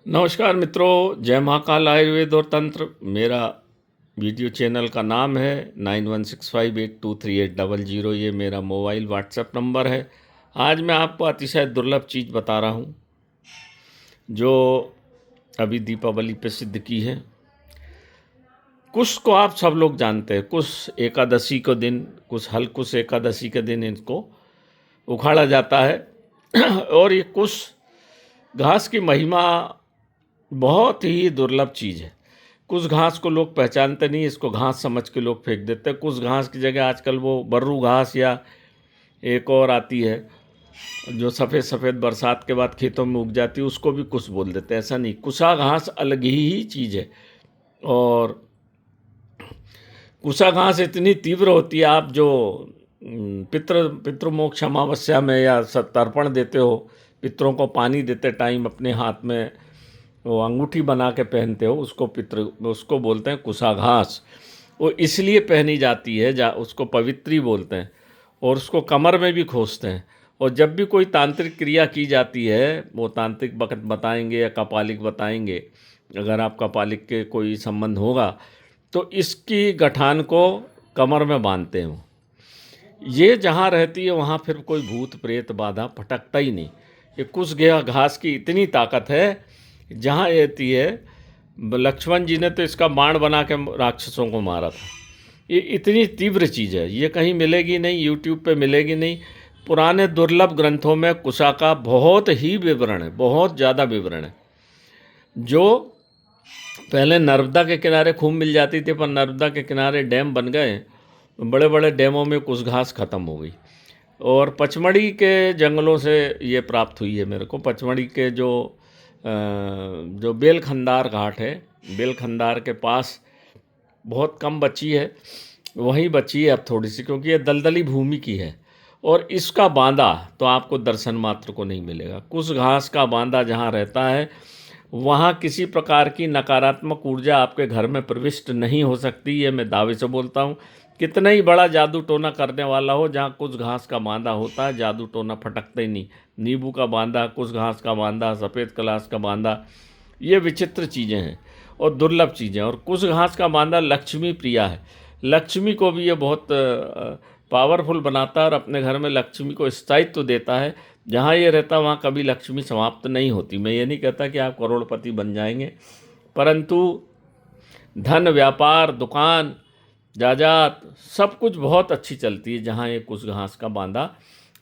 नमस्कार मित्रों, जय महाकाल आयुर्वेद और तंत्र। मेरा वीडियो चैनल का नाम है 9165823800। ये मेरा मोबाइल व्हाट्सएप नंबर है। आज मैं आपको अतिशय दुर्लभ चीज़ बता रहा हूँ जो अभी दीपावली पे सिद्ध की है। कुश को आप सब लोग जानते हैं। कुश एकादशी को दिन, कुश हलकुश एकादशी के दिन इनको उखाड़ा जाता है और ये कुश घास की महिमा बहुत ही दुर्लभ चीज़ है। कुछ घास को लोग पहचानते नहीं, इसको घास समझ के लोग फेंक देते हैं। कुछ घास की जगह आजकल वो बर्रू घास या एक और आती है जो सफ़ेद सफ़ेद बरसात के बाद खेतों में उग जाती है, उसको भी कुछ बोल देते हैं। ऐसा नहीं, कुशा घास अलग ही चीज़ है। और कुशा घास इतनी तीव्र होती है, आप जो पितृमोक्ष अमावस्या में या तर्पण देते हो, पितरों को पानी देते टाइम अपने हाथ में वो अंगूठी बना के पहनते हो, उसको बोलते हैं कुशा घास। वो इसलिए पहनी जाती है, उसको पवित्री बोलते हैं और उसको कमर में भी खोसते हैं। और जब भी कोई तांत्रिक क्रिया की जाती है, वो तांत्रिक वक्त बताएंगे या कपालिक बताएंगे, अगर आप कपालिक के कोई संबंध होगा तो इसकी गठान को कमर में बांधते हैं। ये जहाँ रहती है वहाँ फिर कोई भूत प्रेत बाधा फटकता ही नहीं। ये कुश घास की इतनी ताकत है, जहाँ रहती है। लक्ष्मण जी ने तो इसका बाण बना के राक्षसों को मारा था। ये इतनी तीव्र चीज़ है, ये कहीं मिलेगी नहीं, यूट्यूब पे मिलेगी नहीं। पुराने दुर्लभ ग्रंथों में कुशा का बहुत ही विवरण है, बहुत ज़्यादा विवरण है। जो पहले नर्मदा के किनारे खूब मिल जाती थी, पर नर्मदा के किनारे डैम बन गए, बड़े बड़े डैमों में कुश घास ख़त्म हो गई। और पचमढ़ी के जंगलों से ये प्राप्त हुई है मेरे को। पचमढ़ी के जो बेलखंदार घाट है, बेलखंदार के पास बहुत कम बची है, वहीं बची है अब थोड़ी सी, क्योंकि ये दलदली भूमि की है। और इसका बांदा तो आपको दर्शन मात्र को नहीं मिलेगा। कुश घास का बांदा जहाँ रहता है, वहाँ किसी प्रकार की नकारात्मक ऊर्जा आपके घर में प्रविष्ट नहीं हो सकती। ये मैं दावे से बोलता हूँ। कितना ही बड़ा जादू टोना करने वाला हो, जहाँ कुछ घास का बांदा होता है, जादू टोना फटकता ही नहीं। नींबू का बांदा, कुछ घास का बांदा, सफ़ेद कलाश का बांदा, ये विचित्र चीज़ें हैं और दुर्लभ चीज़ें। और कुछ घास का बांदा लक्ष्मी प्रिया है। लक्ष्मी को भी ये बहुत पावरफुल बनाता है और अपने घर में लक्ष्मी को स्थायित्व देता है। जहाँ ये रहता वहाँ कभी लक्ष्मी समाप्त नहीं होती। मैं ये नहीं कहता कि आप करोड़पति बन जाएंगे, परंतु धन, व्यापार, दुकान, जायदाद, सब कुछ बहुत अच्छी चलती है जहाँ ये कुश घास का बांदा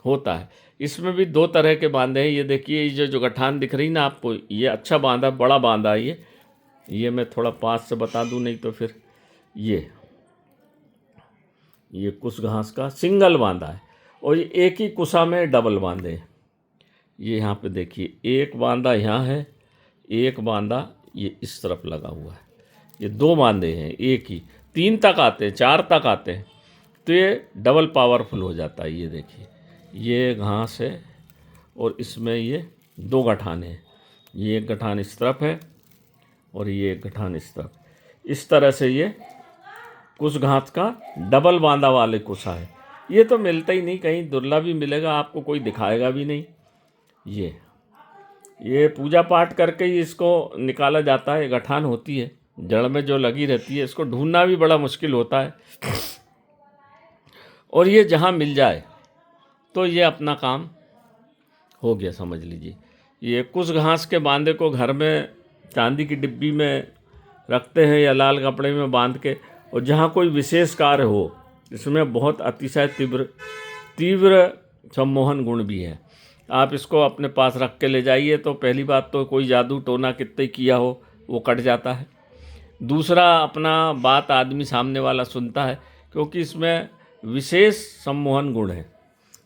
होता है। इसमें भी दो तरह के बांधे हैं। ये देखिए, ये जो गठान दिख रही ना आपको, ये अच्छा बांधा, बड़ा बांधा है ये मैं थोड़ा पास से बता दूं, नहीं तो फिर ये कुश घास का सिंगल बांधा है। और ये एक ही कुशा में डबल बांधे हैं। ये यहाँ पे देखिए, एक बांधा यहाँ है, एक बांधा ये इस तरफ लगा हुआ है। ये दो बांधे हैं, एक ही। 3 तक आते हैं, 4 तक आते हैं, तो ये डबल पावरफुल हो जाता है। ये देखिए, ये घास है और इसमें ये 2 गठान हैं। ये एक गठान इस तरफ है और ये एक गठान इस तरफ। इस तरह से ये कुश घास का डबल बांधा वाले कुशा है। ये तो मिलता ही नहीं, कहीं दुर्लभ ही मिलेगा, आपको कोई दिखाएगा भी नहीं। ये पूजा पाठ करके ही इसको निकाला जाता है। गठान होती है जड़ में जो लगी रहती है, इसको ढूंढना भी बड़ा मुश्किल होता है। और ये जहाँ मिल जाए तो ये अपना काम हो गया, समझ लीजिए। ये कुश घास के बांधे को घर में चांदी की डिब्बी में रखते हैं या लाल कपड़े में बांध के। और जहाँ कोई विशेष कार्य हो, इसमें बहुत अतिशय तीव्र सम्मोहन गुण भी है। आप इसको अपने पास रख के ले जाइए तो पहली बात तो कोई जादू टोना कितने किया हो वो कट जाता है। दूसरा, अपना बात आदमी सामने वाला सुनता है, क्योंकि इसमें विशेष सम्मोहन गुण है।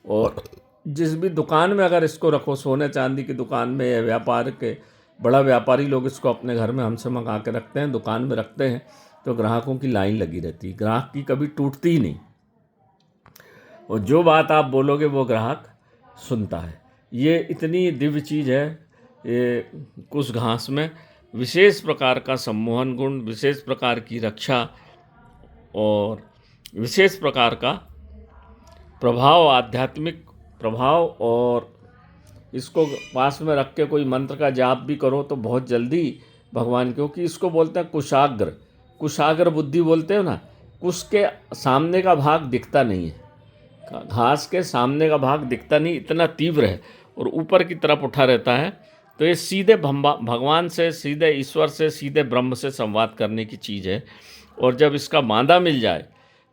और जिस भी दुकान में अगर इसको रखो, सोने चांदी की दुकान में या व्यापार के बड़ा व्यापारी लोग इसको अपने घर में हमसे मंगा के रखते हैं, दुकान में रखते हैं, तो ग्राहकों की लाइन लगी रहती है। ग्राहक की कभी टूटती ही नहीं, और जो बात आप बोलोगे वो ग्राहक सुनता है। ये इतनी दिव्य चीज़ है। ये कुश घास में विशेष प्रकार का सम्मोहन गुण, विशेष प्रकार की रक्षा और विशेष प्रकार का प्रभाव, आध्यात्मिक प्रभाव और इसको पास में रख के कोई मंत्र का जाप भी करो तो बहुत जल्दी भगवान, क्योंकि इसको बोलते हैं कुशाग्र, कुशाग्र बुद्धि बोलते हो ना। कुश के सामने का भाग दिखता नहीं है, घास के सामने का भाग दिखता नहीं, इतना तीव्र है और ऊपर की तरफ उठा रहता है। तो ये सीधे भगवान से, सीधे ईश्वर से, सीधे ब्रह्म से संवाद करने की चीज़ है। और जब इसका बांधा मिल जाए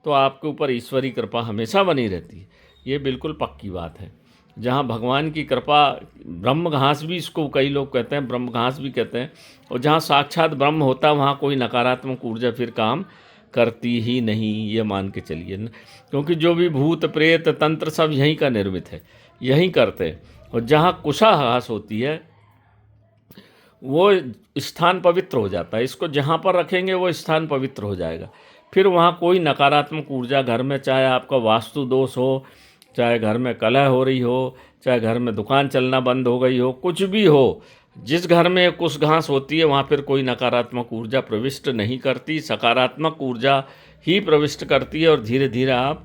तो आपके ऊपर ईश्वरी कृपा हमेशा बनी रहती है। ये बिल्कुल पक्की बात है। जहाँ भगवान की कृपा, ब्रह्म घास भी इसको कई लोग कहते हैं, ब्रह्म घास भी कहते हैं, और जहाँ साक्षात ब्रह्म होता है वहाँ कोई नकारात्मक ऊर्जा फिर काम करती ही नहीं, ये मान के चलिए ना। क्योंकि जो भी भूत प्रेत तंत्र सब यहीं का निर्मित है, यहीं करते हैं। और जहाँ कुशा घास होती है वो स्थान पवित्र हो जाता है। इसको जहाँ पर रखेंगे वो स्थान पवित्र हो जाएगा। फिर वहाँ कोई नकारात्मक ऊर्जा घर में, चाहे आपका वास्तु दोष हो, चाहे घर में कलह हो रही हो, चाहे घर में दुकान चलना बंद हो गई हो, कुछ भी हो, जिस घर में कुछ घास होती है वहाँ फिर कोई नकारात्मक ऊर्जा प्रविष्ट नहीं करती, सकारात्मक ऊर्जा ही प्रविष्ट करती है और धीरे धीरे आप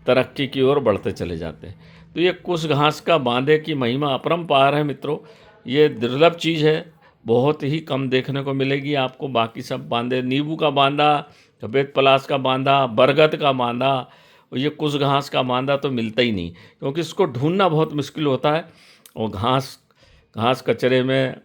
तरक्की की ओर बढ़ते चले जाते हैं। तो ये कुश घास का बांधे की महिमा अपरंपार है मित्रों। ये दुर्लभ चीज़ है, बहुत ही कम देखने को मिलेगी आपको। बाकी सब बांधे, नींबू का बांधा, सफ़ेद पलाश का बांधा, बरगद का बांधा, और ये कुश घास का बांधा तो मिलता ही नहीं, क्योंकि इसको ढूंढना बहुत मुश्किल होता है। और घास कचरे में,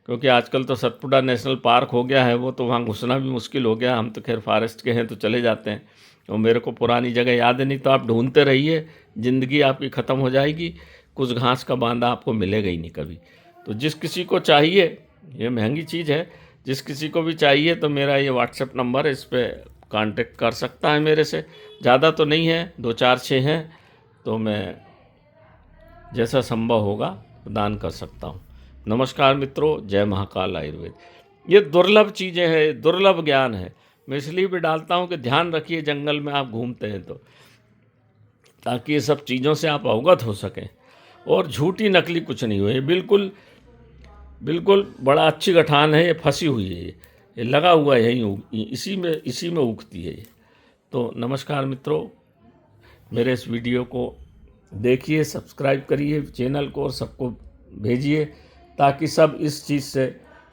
क्योंकि आजकल तो सतपुड़ा नेशनल पार्क हो गया है, वो तो वहाँ घुसना भी मुश्किल हो गया। हम तो खैर फॉरेस्ट के हैं तो चले जाते हैं, और मेरे को पुरानी जगह याद नहीं, तो आप ढूंढते रहिए, ज़िंदगी आपकी ख़त्म हो जाएगी, कुछ घास का बांधा आपको मिलेगा ही नहीं कभी। तो जिस किसी को चाहिए, ये महंगी चीज़ है, जिस किसी को भी चाहिए तो मेरा ये व्हाट्सएप नंबर है, इस पर कांटेक्ट कर सकता है मेरे से। ज़्यादा तो नहीं है, 2 4 6 हैं, तो मैं जैसा संभव होगा प्रदान कर सकता हूँ। नमस्कार मित्रों, जय महाकाल आयुर्वेद। ये दुर्लभ चीज़ें हैं, दुर्लभ ज्ञान है। मैं इसलिए भी डालता हूँ कि ध्यान रखिए जंगल में आप घूमते हैं तो, ताकि ये सब चीज़ों से आप अवगत हो सकें। और झूठी नकली कुछ नहीं हुए, बिल्कुल बिल्कुल बड़ा अच्छी गठान है, ये फंसी हुई है, ये लगा हुआ है यहीं, इसी में उगती है ये। तो नमस्कार मित्रों, मेरे इस वीडियो को देखिए, सब्सक्राइब करिए चैनल को और सबको भेजिए, ताकि सब इस चीज़ से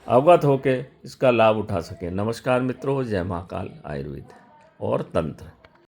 अवगत होकर इसका लाभ उठा सकें। नमस्कार मित्रों, जय महाकाल आयुर्वेद और तंत्र।